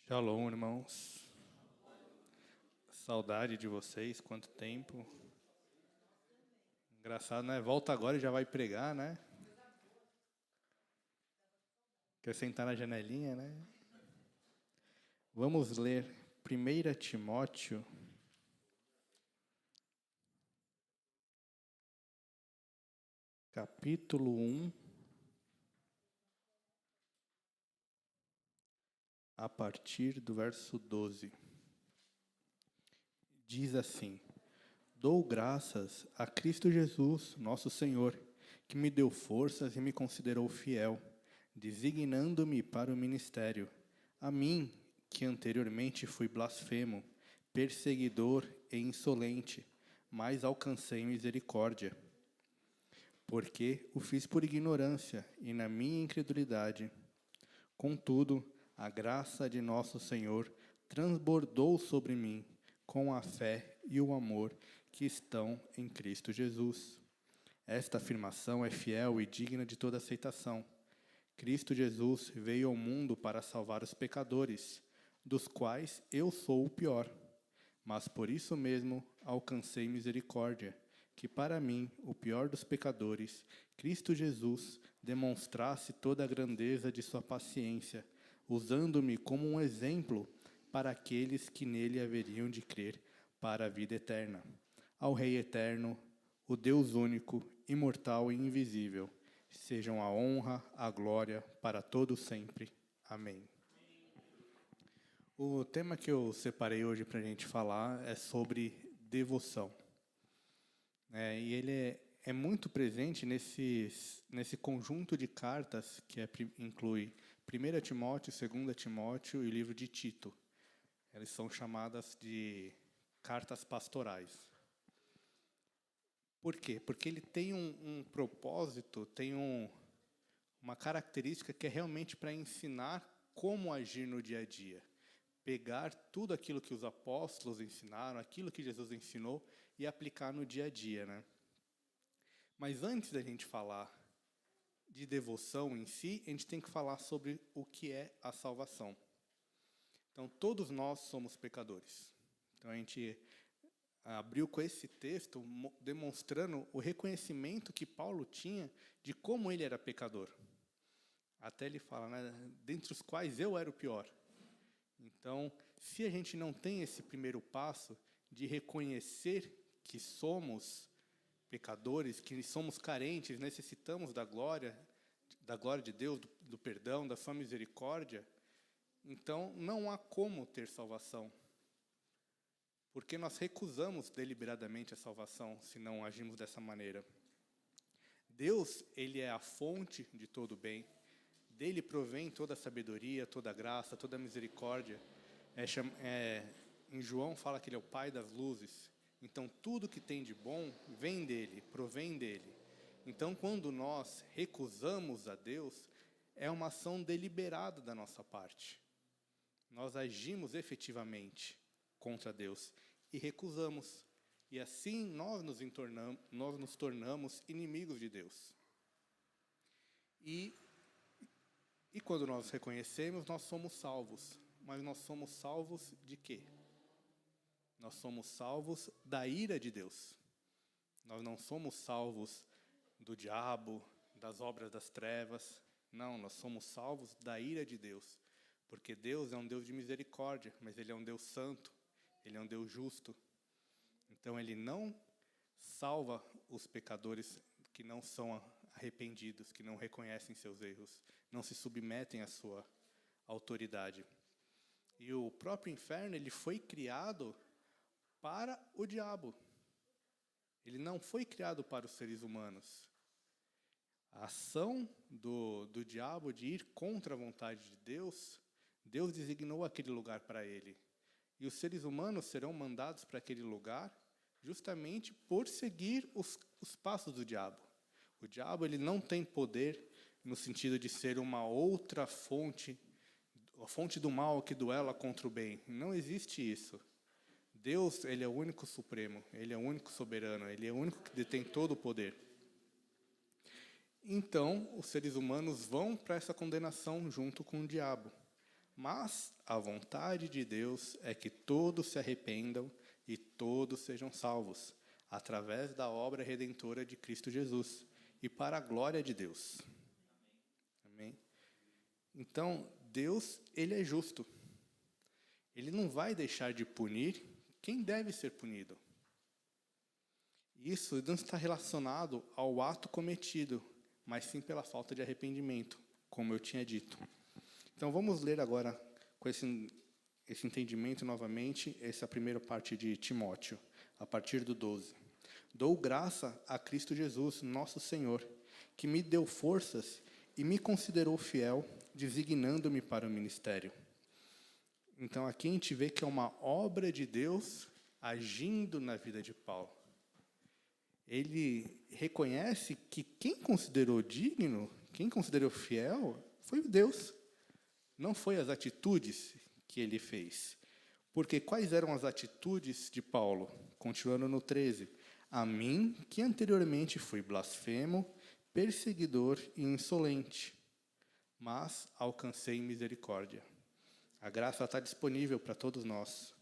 Shalom, irmãos. Saudade de vocês, quanto tempo. Engraçado, né? Volta agora e já vai pregar, né? Quer sentar na janelinha, né? Vamos ler 1 Timóteo, capítulo 1, a partir do verso 12. Diz assim: Dou graças a Cristo Jesus, nosso Senhor, que me deu forças e me considerou fiel, designando-me para o ministério. A mim, que anteriormente fui blasfemo, perseguidor e insolente, mas alcancei misericórdia. Porque o fiz por ignorância e na minha incredulidade. Contudo, a graça de nosso Senhor transbordou sobre mim com a fé e o amor que estão em Cristo Jesus. Esta afirmação é fiel e digna de toda aceitação. Cristo Jesus veio ao mundo para salvar os pecadores, dos quais eu sou o pior. Mas por isso mesmo alcancei misericórdia, que para mim, o pior dos pecadores, Cristo Jesus demonstrasse toda a grandeza de sua paciência, usando-me como um exemplo para aqueles que nele haveriam de crer para a vida eterna. Ao Rei eterno, o Deus único, imortal e invisível, sejam a honra, a glória para todos sempre. Amém. O tema que eu separei hoje para a gente falar é sobre devoção. E ele é muito presente nesse conjunto de cartas que inclui 1 Timóteo, 2 Timóteo e o livro de Tito. Elas são chamadas de cartas pastorais. Por quê? Porque ele tem um propósito, tem uma característica que é realmente para ensinar como agir no dia a dia. Pegar tudo aquilo que os apóstolos ensinaram, aquilo que Jesus ensinou e aplicar no dia a dia, né? Mas antes da gente falar de devoção em si, a gente tem que falar sobre o que é a salvação. Então, todos nós somos pecadores. Então, a gente abriu com esse texto demonstrando o reconhecimento que Paulo tinha de como ele era pecador. Até ele fala, né, dentre os quais eu era o pior. Então, se a gente não tem esse primeiro passo de reconhecer que somos pecadores, que somos carentes, necessitamos da glória de Deus, do perdão, da sua misericórdia, então não há como ter salvação. Porque nós recusamos deliberadamente a salvação se não agimos dessa maneira. Deus, ele é a fonte de todo o bem. Dele provém toda a sabedoria, toda a graça, toda a misericórdia. Em João fala que ele é o Pai das luzes. Então, tudo que tem de bom vem dele, provém dele. Então, quando nós recusamos a Deus, é uma ação deliberada da nossa parte. Nós agimos efetivamente contra Deus e recusamos. E assim nós nos tornamos inimigos de Deus. E quando nós reconhecemos, nós somos salvos. Mas nós somos salvos de quê? Nós somos salvos da ira de Deus. Nós não somos salvos do diabo, das obras das trevas. Não, nós somos salvos da ira de Deus. Porque Deus é um Deus de misericórdia, mas Ele é um Deus santo, Ele é um Deus justo. Então Ele não salva os pecadores que não são arrependidos, que não reconhecem seus erros, não se submetem à sua autoridade. E o próprio inferno, ele foi criado para o diabo. Ele não foi criado para os seres humanos. A ação do diabo de ir contra a vontade de Deus, Deus designou aquele lugar para ele. E os seres humanos serão mandados para aquele lugar justamente por seguir os passos do diabo. O diabo, ele não tem poder no sentido de ser uma outra fonte, a fonte do mal que duela contra o bem. Não existe isso. Deus, ele é o único supremo, ele é o único soberano, ele é o único que detém todo o poder. Então, os seres humanos vão para essa condenação junto com o diabo. Mas a vontade de Deus é que todos se arrependam e todos sejam salvos, através da obra redentora de Cristo Jesus, e para a glória de Deus. Amém? Então, Deus, Ele é justo. Ele não vai deixar de punir quem deve ser punido. Isso não está relacionado ao ato cometido, mas sim pela falta de arrependimento, como eu tinha dito. Então, vamos ler agora, com esse entendimento novamente, essa primeira parte de Timóteo, a partir do 12. Dou graça a Cristo Jesus, nosso Senhor, que me deu forças e me considerou fiel, designando-me para o ministério. Então, aqui a gente vê que é uma obra de Deus agindo na vida de Paulo. Ele reconhece que quem considerou digno, quem considerou fiel, foi Deus. Não foi as atitudes que ele fez. Porque quais eram as atitudes de Paulo? Continuando no 13. A mim, que anteriormente fui blasfemo, perseguidor e insolente, mas alcancei misericórdia. A graça está disponível para todos nós.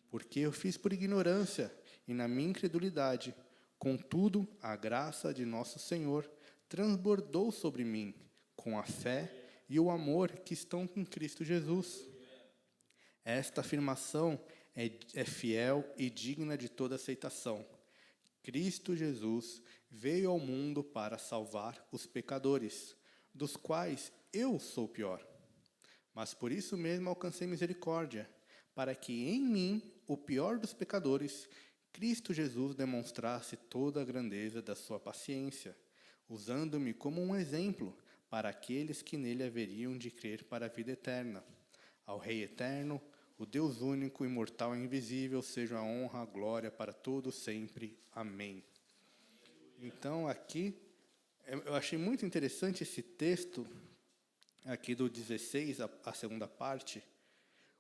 Porque eu fiz por ignorância e na minha incredulidade. Contudo, a graça de nosso Senhor transbordou sobre mim, com a fé e o amor que estão em Cristo Jesus. Esta afirmação é fiel e digna de toda aceitação. Cristo Jesus veio ao mundo para salvar os pecadores, dos quais eu sou o pior. Mas por isso mesmo alcancei misericórdia, para que em mim, o pior dos pecadores, Cristo Jesus demonstrasse toda a grandeza da sua paciência, usando-me como um exemplo para aqueles que nele haveriam de crer para a vida eterna. Ao Rei eterno, o Deus único, imortal e invisível, seja a honra, a glória para todos sempre. Amém. Então, aqui, eu achei muito interessante esse texto, aqui do 16, a segunda parte,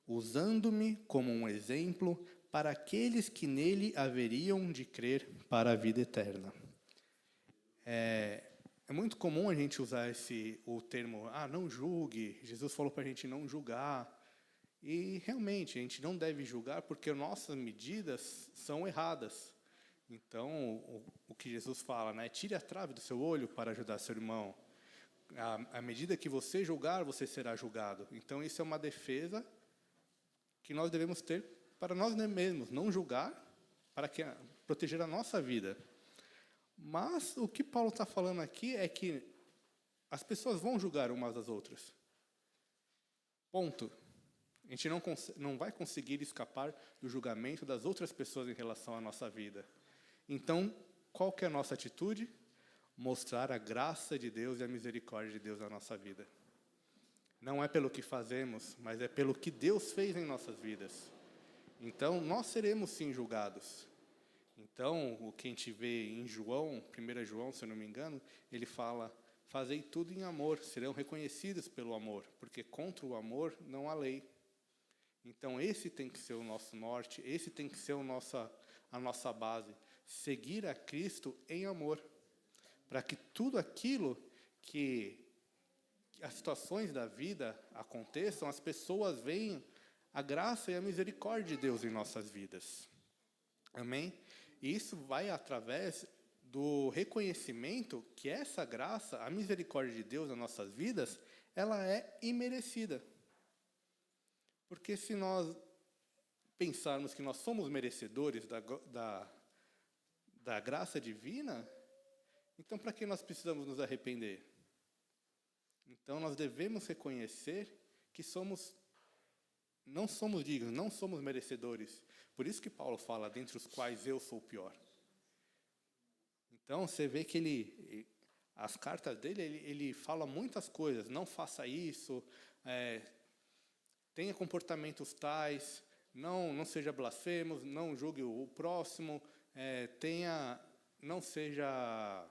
usando-me como um exemplo para aqueles que nele haveriam de crer para a vida eterna. É muito comum a gente usar o termo, não julgue. Jesus falou para a gente não julgar. E, realmente, a gente não deve julgar porque nossas medidas são erradas. Então, o que Jesus fala, né? Tire a trave do seu olho para ajudar seu irmão. À medida que você julgar, você será julgado. Então, isso é uma defesa que nós devemos ter para nós mesmos, não julgar, para proteger a nossa vida. Mas o que Paulo está falando aqui é que as pessoas vão julgar umas às outras. Ponto. A gente não vai conseguir escapar do julgamento das outras pessoas em relação à nossa vida. Então, qual que é a nossa atitude? Mostrar a graça de Deus e a misericórdia de Deus na nossa vida. Não é pelo que fazemos, mas é pelo que Deus fez em nossas vidas. Então, nós seremos sim julgados. Então, o que a gente vê em João, 1 João, se eu não me engano, ele fala, fazei tudo em amor, serão reconhecidos pelo amor, porque contra o amor não há lei. Então, esse tem que ser o nosso norte, esse tem que ser a nossa base. Seguir a Cristo em amor, para que tudo aquilo que as situações da vida aconteçam, as pessoas vejam a graça e a misericórdia de Deus em nossas vidas. Amém? E isso vai através do reconhecimento que essa graça, a misericórdia de Deus nas nossas vidas, ela é imerecida. Porque se nós pensarmos que nós somos merecedores da graça divina, então para que nós precisamos nos arrepender? Então nós devemos reconhecer que não somos dignos, não somos merecedores. Por isso que Paulo fala, dentre os quais eu sou o pior. Então você vê que as cartas dele, ele fala muitas coisas. Não faça isso, tenha comportamentos tais, não seja blasfemo, não julgue o próximo, não seja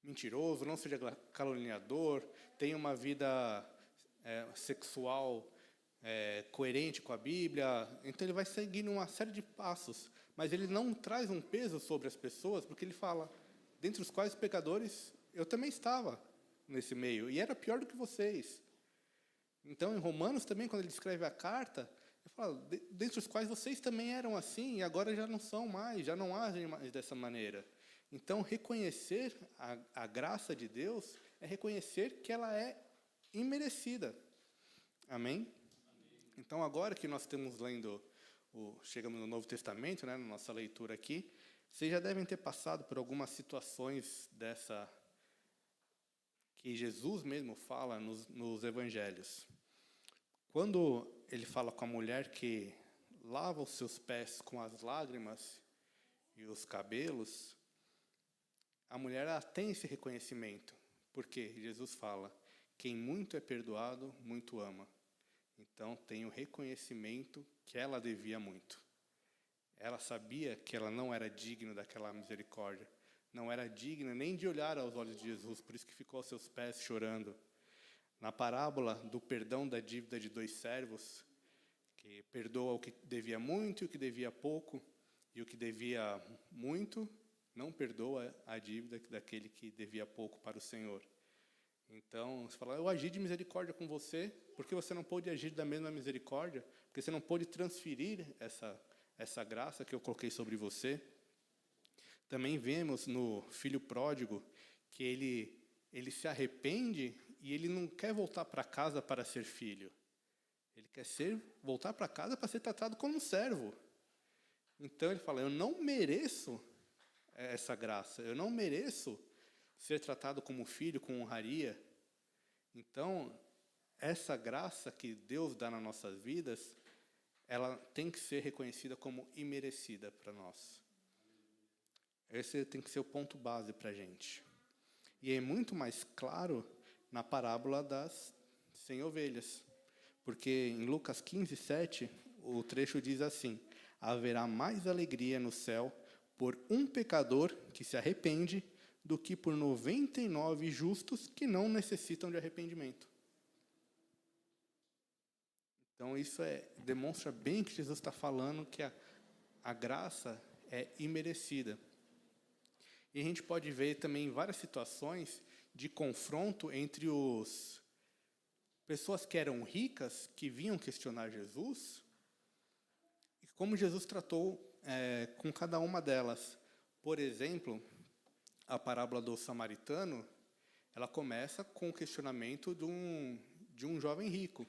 mentiroso, não seja caluniador, tenha uma vida sexual coerente com a Bíblia. Então ele vai seguindo uma série de passos, mas ele não traz um peso sobre as pessoas, porque ele fala, dentre os quais pecadores, eu também estava nesse meio, e era pior do que vocês. Então, em Romanos também, quando ele escreve a carta, ele fala, dentre os quais vocês também eram assim, e agora já não são mais, já não agem mais dessa maneira. Então, reconhecer a graça de Deus é reconhecer que ela é imerecida. Amém? Então, agora que nós estamos lendo, chegamos no Novo Testamento, né, na nossa leitura aqui, vocês já devem ter passado por algumas situações dessa, que Jesus mesmo fala nos evangelhos. Quando ele fala com a mulher que lava os seus pés com as lágrimas e os cabelos, a mulher ela tem esse reconhecimento, porque Jesus fala, quem muito é perdoado, muito ama. Então, tem o reconhecimento que ela devia muito. Ela sabia que ela não era digna daquela misericórdia, não era digna nem de olhar aos olhos de Jesus, por isso que ficou aos seus pés chorando. Na parábola do perdão da dívida de 2 servos, que perdoa o que devia muito e o que devia pouco, e o que devia muito não perdoa a dívida daquele que devia pouco para o Senhor. Então, você fala, eu agi de misericórdia com você, por que você não pôde agir da mesma misericórdia? Porque você não pôde transferir essa graça que eu coloquei sobre você. Também vemos no filho pródigo que ele se arrepende e ele não quer voltar para casa para ser filho. Ele quer voltar para casa para ser tratado como um servo. Então ele fala, eu não mereço essa graça, eu não mereço ser tratado como filho, com honraria. Então, essa graça que Deus dá nas nossas vidas, ela tem que ser reconhecida como imerecida para nós. Esse tem que ser o ponto base para a gente. E é muito mais claro na parábola das 100 ovelhas. Porque em Lucas 15, 7, o trecho diz assim, haverá mais alegria no céu por um pecador que se arrepende do que por 99 justos que não necessitam de arrependimento. Então isso demonstra bem que Jesus está falando que a graça é imerecida. E a gente pode ver também várias situações de confronto entre pessoas que eram ricas, que vinham questionar Jesus, e como Jesus tratou com cada uma delas. Por exemplo, a parábola do samaritano, ela começa com o questionamento de um jovem rico.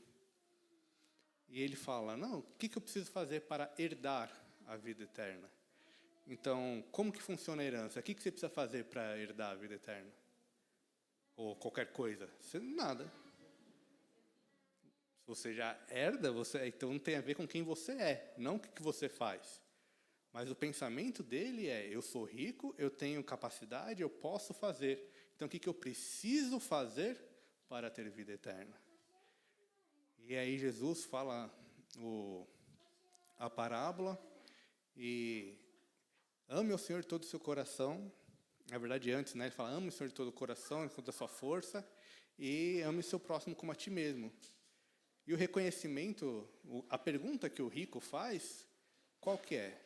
E ele fala, não, o que eu preciso fazer para herdar a vida eterna? Então, como que funciona a herança? O que você precisa fazer para herdar a vida eterna? Ou qualquer coisa? Nada. Se você já herda, então não tem a ver com quem você é, não o que você faz. Mas o pensamento dele eu sou rico, eu tenho capacidade, eu posso fazer. Então, o que eu preciso fazer para ter vida eterna? E aí Jesus fala a parábola e ame o Senhor de todo o seu coração. Na verdade, antes, né, ele fala, ame o Senhor de todo o coração, de toda a sua força, e ame o seu próximo como a ti mesmo. E o reconhecimento, a pergunta que o rico faz, qual que é?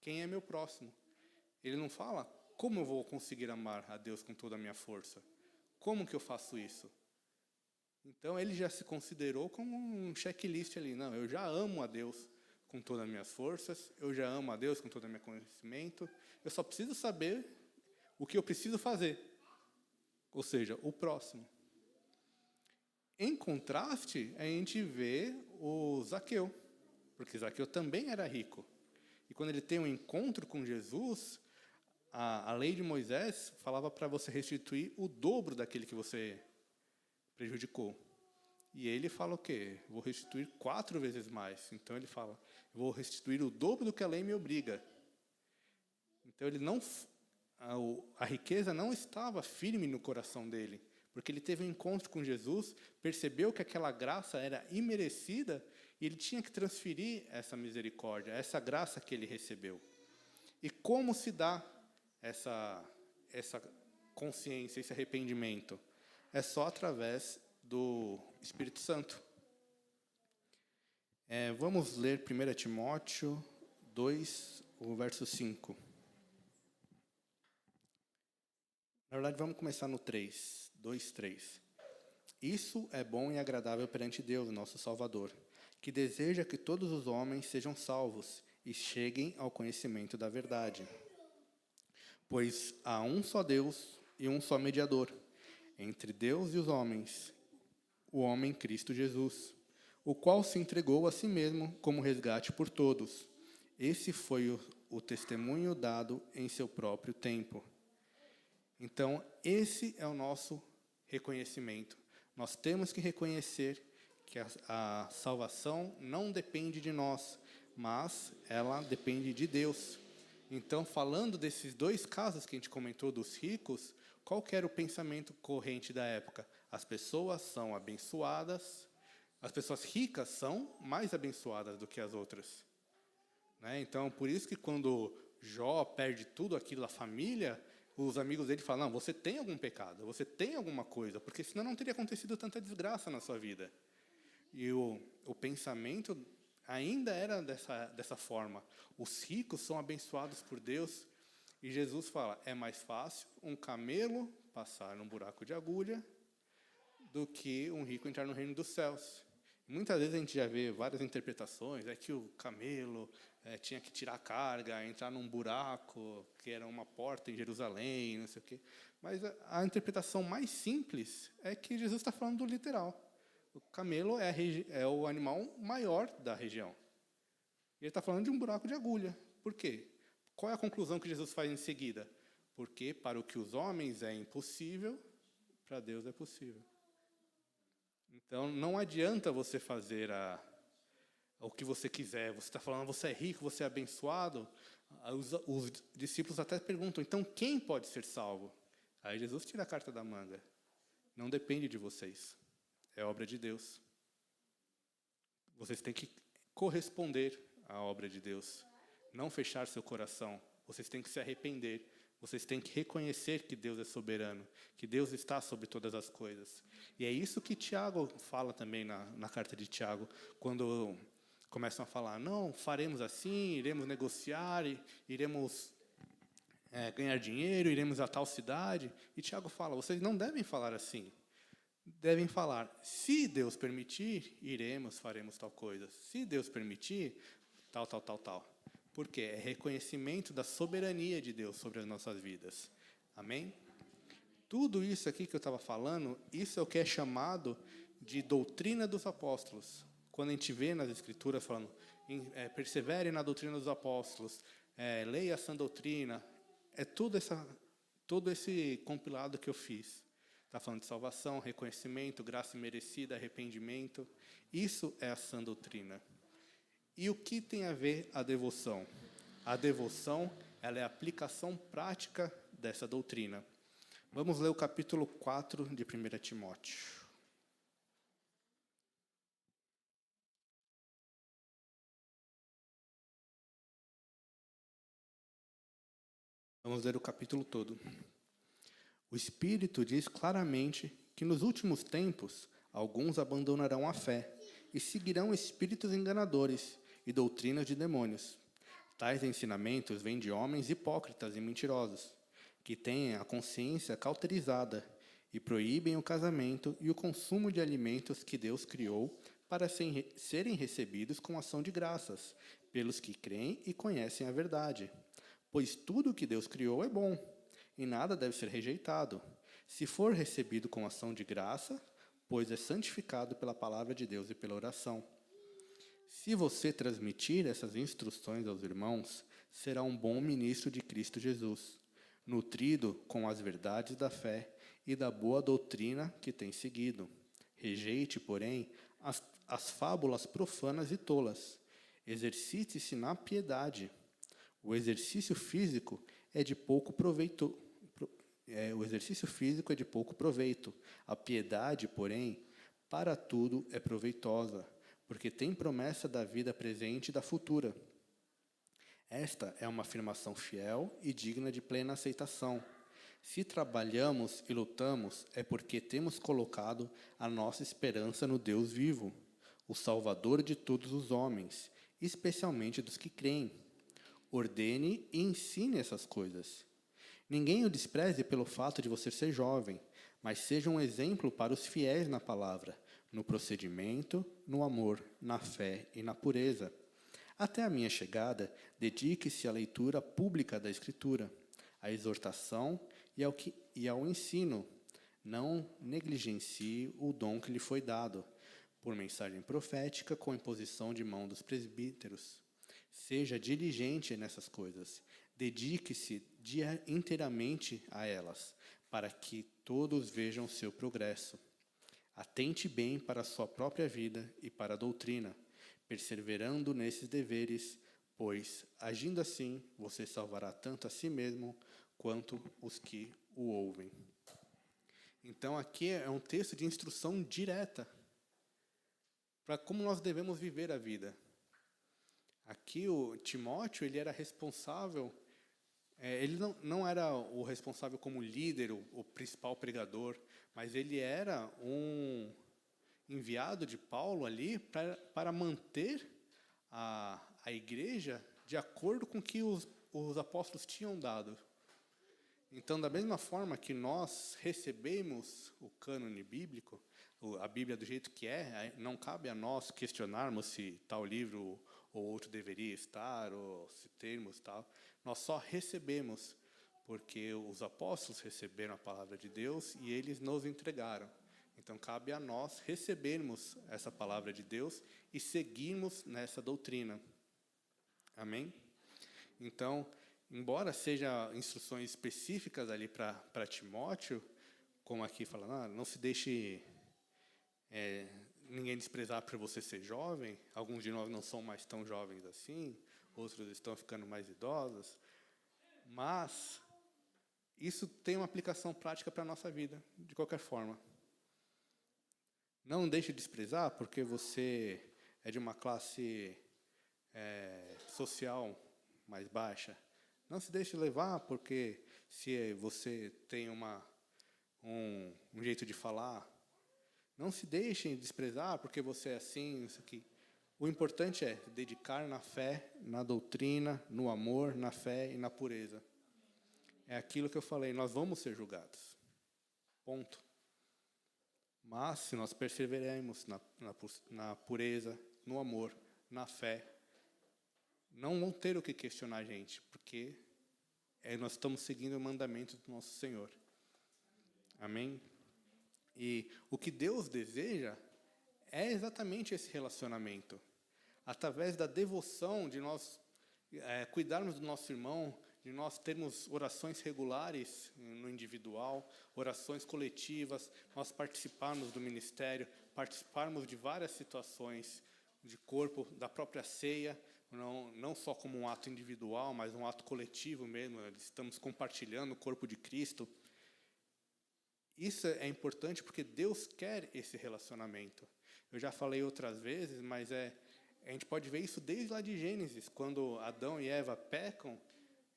Quem é meu próximo? Ele não fala, como eu vou conseguir amar a Deus com toda a minha força? Como que eu faço isso? Então, ele já se considerou como um checklist ali. Não, eu já amo a Deus com todas as minhas forças, eu já amo a Deus com todo o meu conhecimento, eu só preciso saber o que eu preciso fazer. Ou seja, o próximo. Em contraste, a gente vê o Zaqueu, porque Zaqueu também era rico. E quando ele tem um encontro com Jesus, a lei de Moisés falava para você restituir o dobro daquele que você prejudicou. E ele fala o quê? Vou restituir 4 vezes mais. Então ele fala, vou restituir o dobro do que a lei me obriga. Então ele a riqueza não estava firme no coração dele, porque ele teve um encontro com Jesus, percebeu que aquela graça era imerecida e ele tinha que transferir essa misericórdia, essa graça que ele recebeu. E como se dá essa consciência, esse arrependimento? É só através do Espírito Santo. Vamos ler 1 Timóteo 2, o verso 5. Na verdade, vamos começar no 3, 2, 3. Isso é bom e agradável perante Deus, nosso Salvador, que deseja que todos os homens sejam salvos e cheguem ao conhecimento da verdade. Pois há um só Deus e um só mediador entre Deus e os homens, o homem Cristo Jesus, o qual se entregou a si mesmo como resgate por todos. Esse foi o testemunho dado em seu próprio tempo. Então, esse é o nosso reconhecimento. Nós temos que reconhecer que a salvação não depende de nós, mas ela depende de Deus. Então, falando desses dois casos que a gente comentou dos ricos, qual que era o pensamento corrente da época? As pessoas são abençoadas, as pessoas ricas são mais abençoadas do que as outras. Né? Então, por isso que quando Jó perde tudo aquilo da família, os amigos dele falam, não, você tem algum pecado, você tem alguma coisa, porque senão não teria acontecido tanta desgraça na sua vida. E o pensamento ainda era dessa forma. Os ricos são abençoados por Deus. E Jesus fala, é mais fácil um camelo passar num buraco de agulha do que um rico entrar no reino dos céus. Muitas vezes a gente já vê várias interpretações, que o camelo tinha que tirar a carga, entrar num buraco, que era uma porta em Jerusalém, não sei o quê. Mas a interpretação mais simples é que Jesus está falando do literal. O camelo é o animal maior da região. E ele está falando de um buraco de agulha. Por quê? Qual é a conclusão que Jesus faz em seguida? Porque para o que os homens é impossível, para Deus é possível. Então, não adianta você fazer o que você quiser. Você está falando, você é rico, você é abençoado. Os discípulos até perguntam, então quem pode ser salvo? Aí Jesus tira a carta da manga. Não depende de vocês. É obra de Deus. Vocês têm que corresponder à obra de Deus. Não fechar seu coração. Vocês têm que se arrepender. Vocês têm que reconhecer que Deus é soberano, que Deus está sobre todas as coisas. E é isso que Tiago fala também na carta de Tiago, quando começam a falar, não, faremos assim, iremos negociar, iremos ganhar dinheiro, iremos a tal cidade. E Tiago fala, vocês não devem falar assim. Devem falar, se Deus permitir, iremos, faremos tal coisa. Se Deus permitir, tal, tal, tal, tal. Por quê? É reconhecimento da soberania de Deus sobre as nossas vidas. Amém? Tudo isso aqui que eu estava falando, isso é o que é chamado de doutrina dos apóstolos. Quando a gente vê nas Escrituras falando, persevere na doutrina dos apóstolos, leia a sã doutrina, é todo esse compilado que eu fiz. Está falando de salvação, reconhecimento, graça merecida, arrependimento. Isso é a sã doutrina. E o que tem a ver a devoção? A devoção, ela é a aplicação prática dessa doutrina. Vamos ler o capítulo 4 de 1 Timóteo. Vamos ler o capítulo todo. O Espírito diz claramente que nos últimos tempos alguns abandonarão a fé e seguirão espíritos enganadores e doutrinas de demônios. Tais ensinamentos vêm de homens hipócritas e mentirosos, que têm a consciência cauterizada e proíbem o casamento e o consumo de alimentos que Deus criou para serem recebidos com ação de graças pelos que creem e conhecem a verdade. Pois tudo o que Deus criou é bom, e nada deve ser rejeitado, se for recebido com ação de graça, pois é santificado pela palavra de Deus e pela oração. Se você transmitir essas instruções aos irmãos, será um bom ministro de Cristo Jesus, nutrido com as verdades da fé e da boa doutrina que tem seguido. Rejeite, porém, as fábulas profanas e tolas. Exercite-se na piedade. O exercício físico é de pouco proveito. A piedade, porém, para tudo é proveitosa, porque tem promessa da vida presente e da futura. Esta é uma afirmação fiel e digna de plena aceitação. Se trabalhamos e lutamos, é porque temos colocado a nossa esperança no Deus vivo, o Salvador de todos os homens, especialmente dos que creem. Ordene e ensine essas coisas. Ninguém o despreze pelo fato de você ser jovem, mas seja um exemplo para os fiéis na palavra, no procedimento, no amor, na fé e na pureza. Até a minha chegada, dedique-se à leitura pública da Escritura, à exortação e ao ensino. Não negligencie o dom que lhe foi dado, por mensagem profética com imposição de mão dos presbíteros. Seja diligente nessas coisas. Dedique-se inteiramente a elas, para que todos vejam seu progresso. Atente bem para a sua própria vida e para a doutrina, perseverando nesses deveres, pois, agindo assim, você salvará tanto a si mesmo quanto os que o ouvem. Então, aqui é um texto de instrução direta para como nós devemos viver a vida. Aqui o Timóteo, ele era responsável, ele não era o responsável como líder, o principal pregador, mas ele era um enviado de Paulo ali para manter a igreja de acordo com o que os apóstolos tinham dado. Então, da mesma forma que nós recebemos o cânone bíblico, a Bíblia do jeito que não cabe a nós questionarmos se tal livro ou outro deveria estar, ou se termos tal. Nós só recebemos, porque os apóstolos receberam a palavra de Deus e eles nos entregaram. Então, cabe a nós recebermos essa palavra de Deus e seguirmos nessa doutrina. Amém? Então, embora sejam instruções específicas ali para Timóteo, como aqui fala, não se deixe ninguém desprezar por você ser jovem. Alguns de nós não são mais tão jovens assim, outros estão ficando mais idosos. Mas isso tem uma aplicação prática para a nossa vida, de qualquer forma. Não deixe de desprezar porque você é de uma classe social mais baixa. Não se deixe levar porque se você tem um jeito de falar. Não se deixem desprezar porque você é assim, isso aqui. O importante é dedicar na fé, na doutrina, no amor, na fé e na pureza. É aquilo que eu falei, nós vamos ser julgados. Ponto. Mas se nós perseverarmos na pureza, no amor, na fé, não vão ter o que questionar a gente, porque nós estamos seguindo o mandamento do nosso Senhor. Amém? E o que Deus deseja é exatamente esse relacionamento. Através da devoção, de nós cuidarmos do nosso irmão, de nós termos orações regulares no individual, orações coletivas, nós participarmos do ministério, participarmos de várias situações de corpo, da própria ceia, não só como um ato individual, mas um ato coletivo mesmo, estamos compartilhando o corpo de Cristo. Isso é importante porque Deus quer esse relacionamento. Eu já falei outras vezes, mas a gente pode ver isso desde lá de Gênesis, quando Adão e Eva pecam,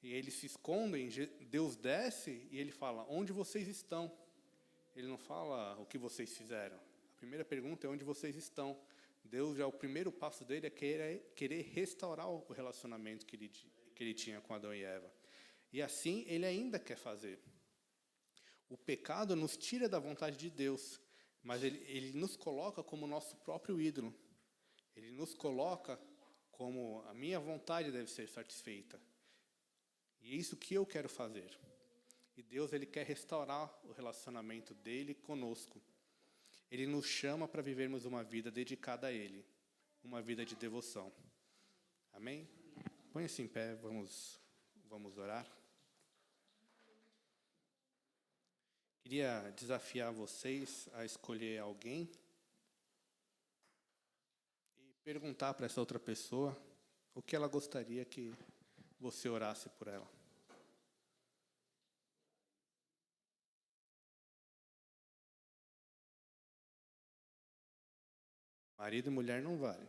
e eles se escondem, Deus desce e ele fala, onde vocês estão? Ele não fala o que vocês fizeram. A primeira pergunta é onde vocês estão. Deus, já o primeiro passo dele é querer restaurar o relacionamento que ele tinha com Adão e Eva. E assim ele ainda quer fazer. O pecado nos tira da vontade de Deus, mas ele nos coloca como nosso próprio ídolo. Ele nos coloca como a minha vontade deve ser satisfeita. E é isso que eu quero fazer. E Deus, ele quer restaurar o relacionamento dele conosco. Ele nos chama para vivermos uma vida dedicada a ele, uma vida de devoção. Amém? Põe-se em pé, vamos orar. Queria desafiar vocês a escolher alguém e perguntar para essa outra pessoa o que ela gostaria que você orasse por ela. Marido e mulher não vale.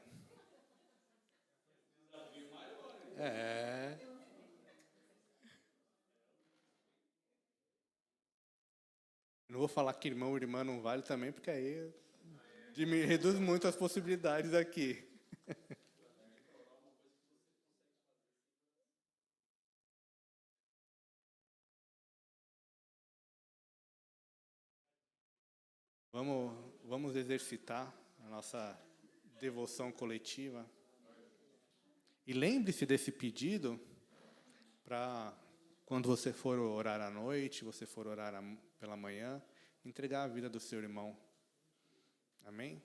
Eu não vou falar que irmão e irmã não vale também, porque aí reduz muito as possibilidades aqui. exercitar a nossa devoção coletiva. E lembre-se desse pedido para, quando você for orar à noite, você for orar pela manhã, entregar a vida do seu irmão. Amém?